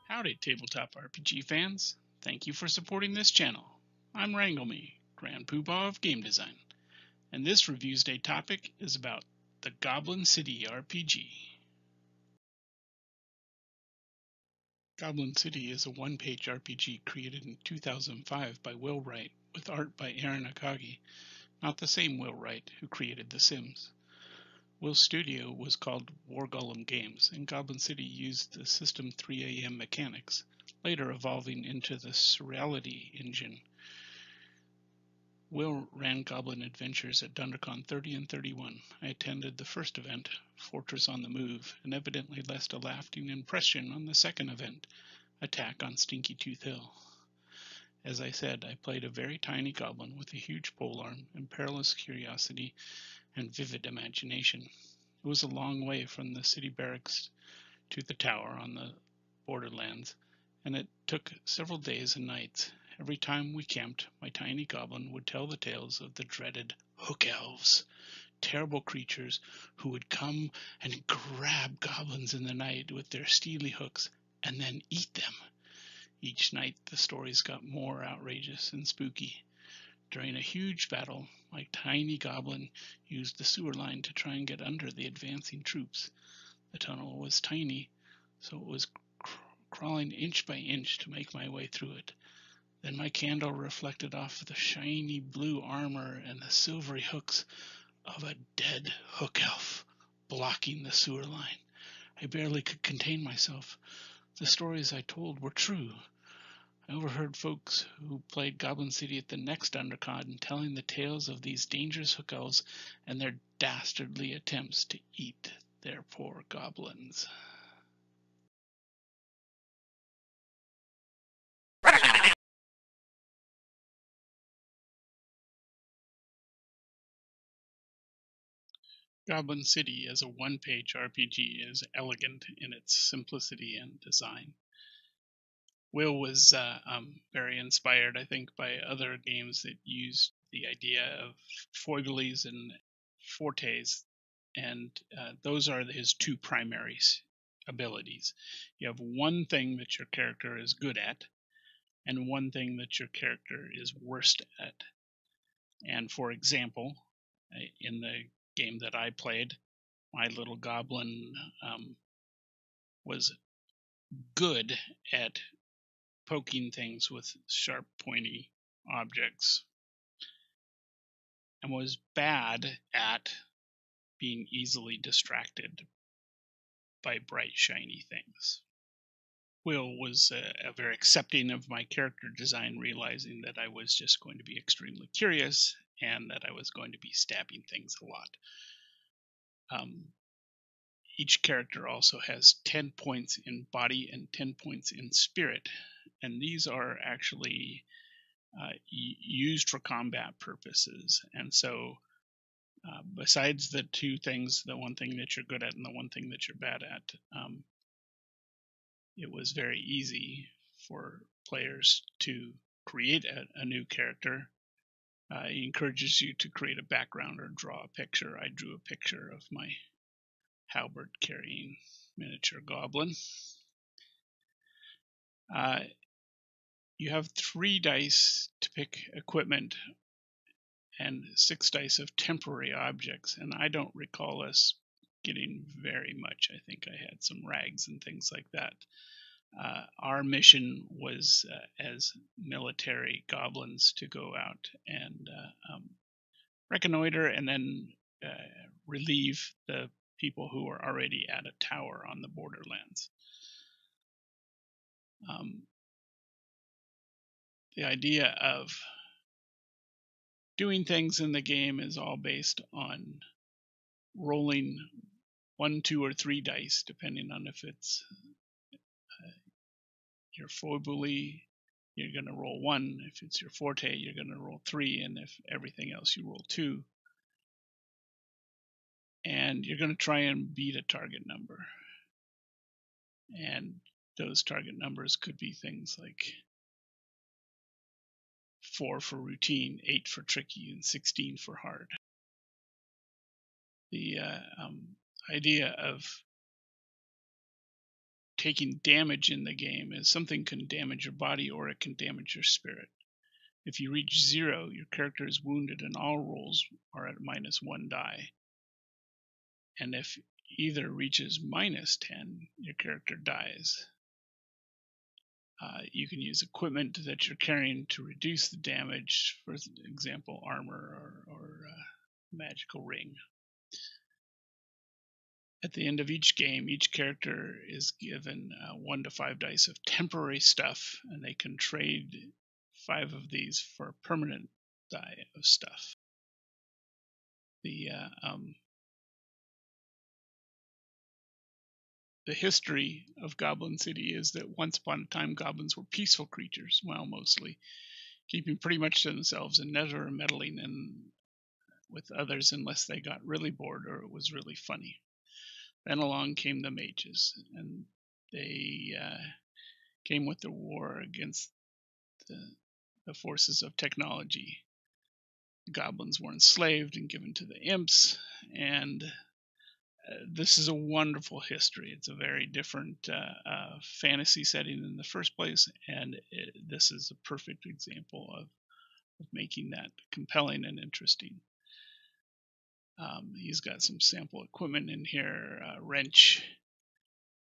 Howdy, tabletop RPG fans. Thank you for supporting this channel. I'm Wrangleme, Grand Poobah of Game Design, and this Reviews Day topic is about the Goblin City RPG. Goblin City is a one-page RPG created in 2005 by Wright, with art by Aaron Akagi, not the same Wright who created The Sims. Will's studio was called War Golem Games, and Goblin City used the System 3AM mechanics, later evolving into the Surreality engine. Will ran Goblin Adventures at DunderCon 30 and 31. I attended the first event, Fortress on the Move, and evidently left a lasting impression on the second event, Attack on Stinky Tooth Hill. As I said, I played a very tiny goblin with a huge polearm, perilous curiosity, and vivid imagination. It was a long way from the city barracks to the tower on the borderlands, and it took several days and nights. Every time we camped, my tiny goblin would tell the tales of the dreaded hook elves, terrible creatures who would come and grab goblins in the night with their steely hooks and then eat them. Each night the stories got more outrageous and spooky. During a huge battle, my tiny goblin used the sewer line to try and get under the advancing troops. The tunnel was tiny, so it was crawling inch by inch to make my way through it. Then my candle reflected off the shiny blue armor and the silvery hooks of a dead hook elf blocking the sewer line. I barely could contain myself. The stories I told were true. I overheard folks who played Goblin City at the next DunderCon telling the tales of these dangerous hook elves and their dastardly attempts to eat their poor goblins. Goblin City as a one-page RPG is elegant in its simplicity and design. Will was very inspired, I think, by other games that used the idea of foibles and fortes, and those are his two primary abilities. You have one thing that your character is good at, and one thing that your character is worst at. And for example, in the game that I played, my little goblin was good at poking things with sharp, pointy objects, and was bad at being easily distracted by bright, shiny things. Will was very accepting of my character design, realizing that I was just going to be extremely curious and that I was going to be stabbing things a lot. Each character also has 10 points in body and 10 points in spirit, and these are actually used for combat purposes. And so besides the two things, the one thing that you're good at and the one thing that you're bad at, it was very easy for players to create a new character. He encourages you to create a background or draw a picture. I drew a picture of my halberd carrying miniature goblin. You have 3 dice to pick equipment and 6 dice of temporary objects, and I don't recall us getting very much. I think I had some rags and things like that. Our mission was as military goblins to go out and reconnoiter and then relieve the people who were already at a tower on the borderlands. The idea of doing things in the game is all based on rolling 1, 2, or 3 dice, depending on if it's your foible, you're going to roll 1. If it's your forte, you're going to roll 3, and if everything else, you roll 2. And you're going to try and beat a target number. And those target numbers could be things like 4 for routine, 8 for tricky, and 16 for hard. The idea of taking damage in the game is something can damage your body or it can damage your spirit. If you reach 0, your character is wounded and all rolls are at -1 die. And if either reaches -10, your character dies. You can use equipment that you're carrying to reduce the damage, for example, armor or magical ring. At the end of each game, each character is given 1 to 5 dice of temporary stuff, and they can trade 5 of these for a permanent die of stuff. The history of Goblin City is that once upon a time goblins were peaceful creatures, well, mostly, keeping pretty much to themselves and never meddling with others unless they got really bored or it was really funny. Then along came the mages, and they came with the war against the forces of technology. The goblins were enslaved and given to the imps, and this is a wonderful history. It's a very different fantasy setting in the first place, and this is a perfect example of making that compelling and interesting. He's got some sample equipment in here, a wrench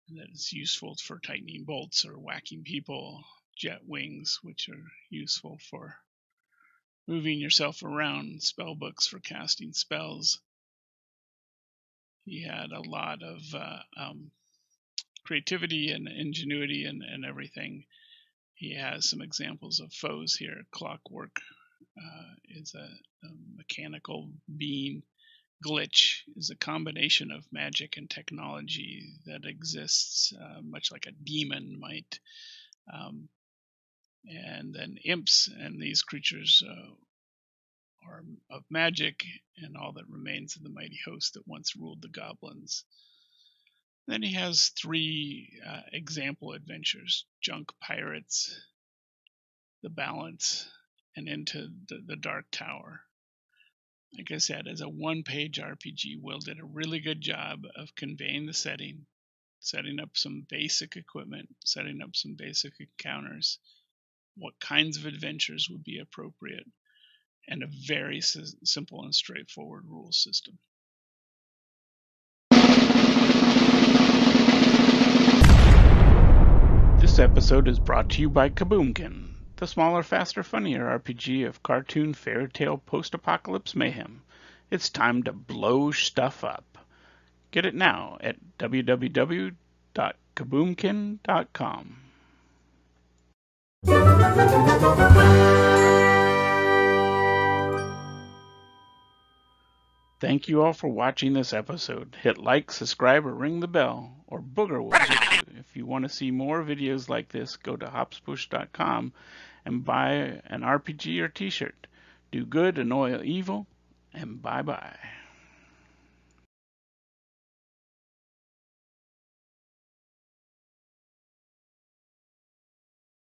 that is useful for tightening bolts or whacking people, jet wings, which are useful for moving yourself around, spell books for casting spells. He had a lot of creativity and ingenuity and everything. He has some examples of foes here. Clockwork is a mechanical being. Glitch is a combination of magic and technology that exists much like a demon might. And then imps, and these creatures are of magic and all that remains of the mighty host that once ruled the goblins. Then he has 3 example adventures: Junk Pirates, The Balance, and Into the Dark Tower. Like I said, as a 1-page RPG, Will did a really good job of conveying the setting, setting up some basic equipment, setting up some basic encounters, what kinds of adventures would be appropriate, and a very simple and straightforward rule system. This episode is brought to you by Kaboomkin, the smaller, faster, funnier RPG of cartoon, fairy tale, post-apocalypse mayhem. It's time to blow stuff up. Get it now at www.kaboomkin.com. Thank you all for watching this episode. Hit like, subscribe, or ring the bell, or Booger will get you. If you want to see more videos like this, go to hopspush.com and buy an RPG or t-shirt. Do good, annoy evil, and bye-bye.